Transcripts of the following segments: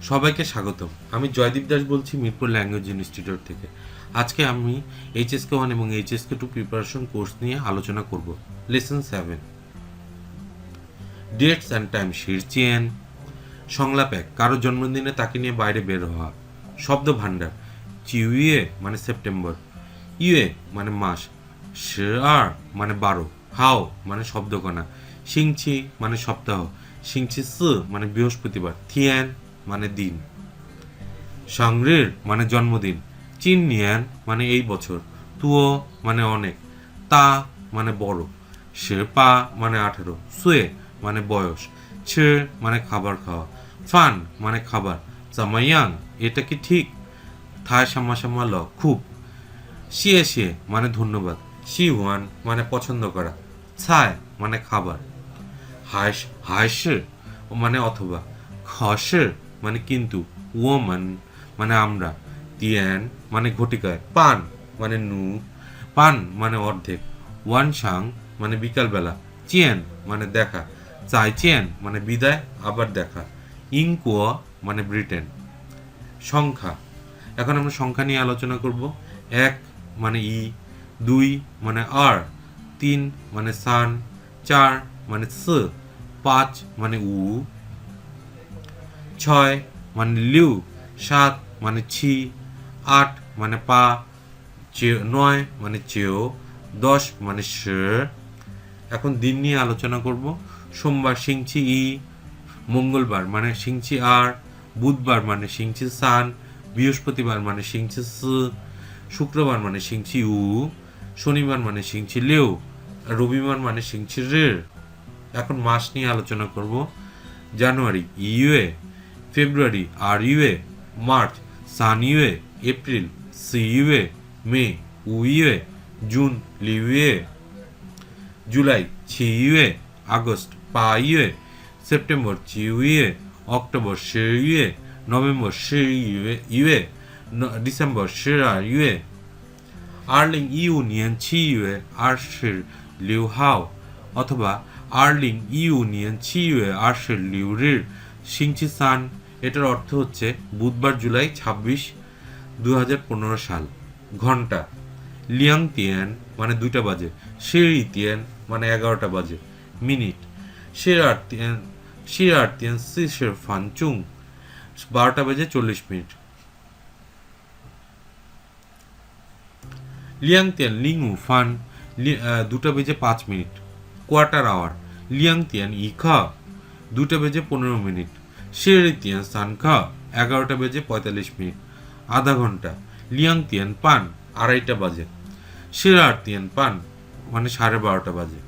সবাইকে স্বাগতম। আমি জয়দীপ দাস বলছি মিরপুর ল্যাঙ্গুয়েজ ইনস্টিটিউট থেকে। আজকে আমি HSK 1 এবং HSK 2 প্রিপারেশন কোর্স নিয়ে আলোচনা করব। লেসন 7, ডেটস অ্যান্ড টাইম শিরচিয়েন। সংলাপ 1, কারো জন্মদিনে তাকে নিয়ে বাইরে বের হওয়া। শব্দ ভাণ্ডার: চিউয়ে মানে সেপ্টেম্বর, ইয়ে মানে মাস, আর মানে 12, হাও মানে শব্দকণা, সিংচি মানে সপ্তাহ, সিংচি মানে বৃহস্পতিবার, থিয়ান মানে দিন। সংরির মানে জন্মদিন, চিননিয়ান মানে এই বছর, তুও মানে অনেক, তা মানে বড়, শেপা মানে 18, সুয়ে মানে বয়স, ছে মানে খাবার খাওয়া, ফান মানে খাবার, জামাইয়াং এটা কি ঠিক, থায় সামা সামা ল খুব, শিয়ে শিয়ে মানে ধন্যবাদ, শিওয়ান মানে পছন্দ করা, ছায় মানে খাবার, হাইস হাইস মানে অথবা, খসে মানে কিন্তু, ওমান মানে আমরা, তিয়ান মানে ঘটিকায়, পান মানে নু, পান মানে অর্ধেক, ওয়ান সাং মানে বিকালবেলা, চিয়েন মানে দেখা, চাই চিয়েন মানে বিদায় আবার দেখা, ইংকুয়া মানে ব্রিটেন। সংখ্যা: এখন আমরা সংখ্যা নিয়ে আলোচনা করব। 1 মানে ই, 2 মানে আর, 3 মানে সান, 4 মানে স, 5 মানে উ, 6 মানে লিউ, 7 মানে ছি, 8 মানে পা, 9 মানে চেও, 10 মানে শ। এখন দিন নিয়ে আলোচনা করব। সোমবার সিংচি ই, মঙ্গলবার মানে সিংচি আর, বুধবার মানে সিংচি সান, বৃহস্পতিবার মানে সিংচি স, শুক্রবার মানে সিংচি উ, শনিবার মানে সিংচি লেও, রবিবার মানে সিংচি রে। এখন মাস নিয়ে আলোচনা করব। জানুয়ারি ইউএ, ফেব্রুয়ারি আর ইউএ, মার্চ সান ইউএ, এপ্রিল সি ইউএ, মে উ ইউএ, জুন লিউএ, জুলাই ছি ইউএ, আগস্ট পা ইউএ, সেপ্টেম্বর জি ইউএ, অক্টোবর শে ইউএ, নভেম্বর শে ইউএ, ডিসেম্বর শে আর ইউএ। আর্লিং ইউনিয়ন ছি ইউএ আর শে লিউ হাও, অথবা আর্লিং ইউনিয়ন ছি ইউএ আর শে লিউ রির সিংচি সান। এটার অর্থ হচ্ছে বুধবার জুলাই 26, 2015 সাল। ঘন্টা: লিয়াং তিয়ান মানে 2টা বাজে, শেরি তিয়ান মানে 11টা বাজে। মিনিট: শিরার তিয়ান সিসের ফান চুং, 12টা বেজে 40 মিনিট। লিয়াং তিয়ান লিংউ ফান, 2টা বেজে 5 মিনিট। কোয়ার্টার আওয়ার: লিয়াং তিয়ান ই খা, 2টা বেজে 15 মিনিট। শেরি তিয়ান সান খা, 11টা বেজে 45 মিনিট। আধা ঘন্টা: লিয়াং তিয়ান পান, 2:30টা বাজে। শিরার তিয়ান পান মানে 12:30টা বাজে।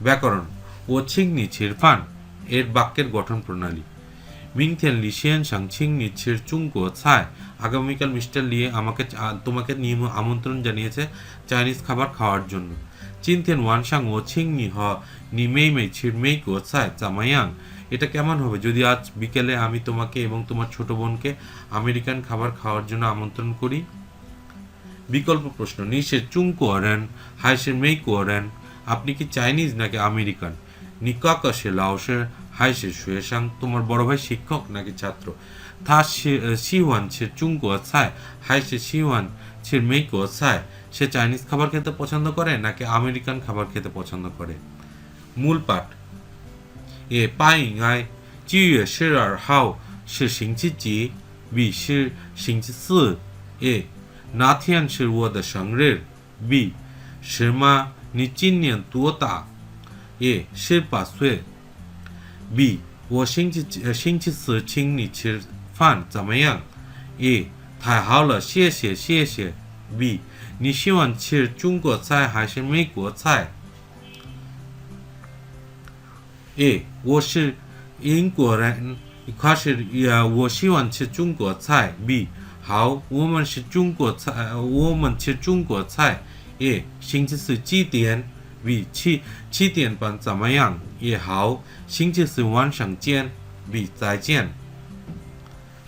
ব্যাকরণ: ও ছিংনি ছির ফান এর বাক্যের গঠন প্রণালী। মিংথেন লিশিয়ান সাং ছিংনি ছির চুংকো ছায়, আগামীকাল মিস্টার লিয়ে তোমাকে আমন্ত্রণ জানিয়েছে চাইনিজ খাবার খাওয়ার জন্য। চিনথেন ওয়ান সাং ও ছিংনি হ নি মেই মেই ছির মেই কো ছায় জামাইয়াং, এটা কেমন হবে যদি আজ বিকেলে আমি তোমাকে এবং তোমার ছোট বোনকে আমেরিকান খাবার খাওয়ার জন্য আমন্ত্রণ করি। বিকল্প প্রশ্ন: নিশের চুং কোয়ারেন, হাইসের মেই কোয়ারেন, আপনি কি চাইনিজ নাকি আমেরিকান? নিকাকাশে লাওসের, হাইসে শুয়েশাং, তোমার বড় ভাই শিক্ষক নাকি ছাত্র? থা শিওয়ান ছের চুং কোয়া ছায়, হাইসে শিওয়ান ছের মেই কোয়া ছায়, সে চাইনিজ খাবার খেতে পছন্দ করে নাকি আমেরিকান খাবার খেতে পছন্দ করে? মূল পাঠ: এ পাইং I 7月12号是星期几？B 是星期四。A 那天是我的生日。B 是吗？你今年多大？A 18岁。B 我星期四请你吃饭怎么样？A 太好了，谢谢谢谢。B 你喜欢吃中国菜还是美国菜？A 我是英国人，可是我喜欢吃中国菜。B 好，我们是中国菜，我们吃中国菜。A 星期四几点？B 7点半怎么样？也好，星期四晚上见。B 再见。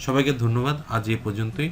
সবাইকে ধন্যবাদ, আজ এই পর্যন্তই।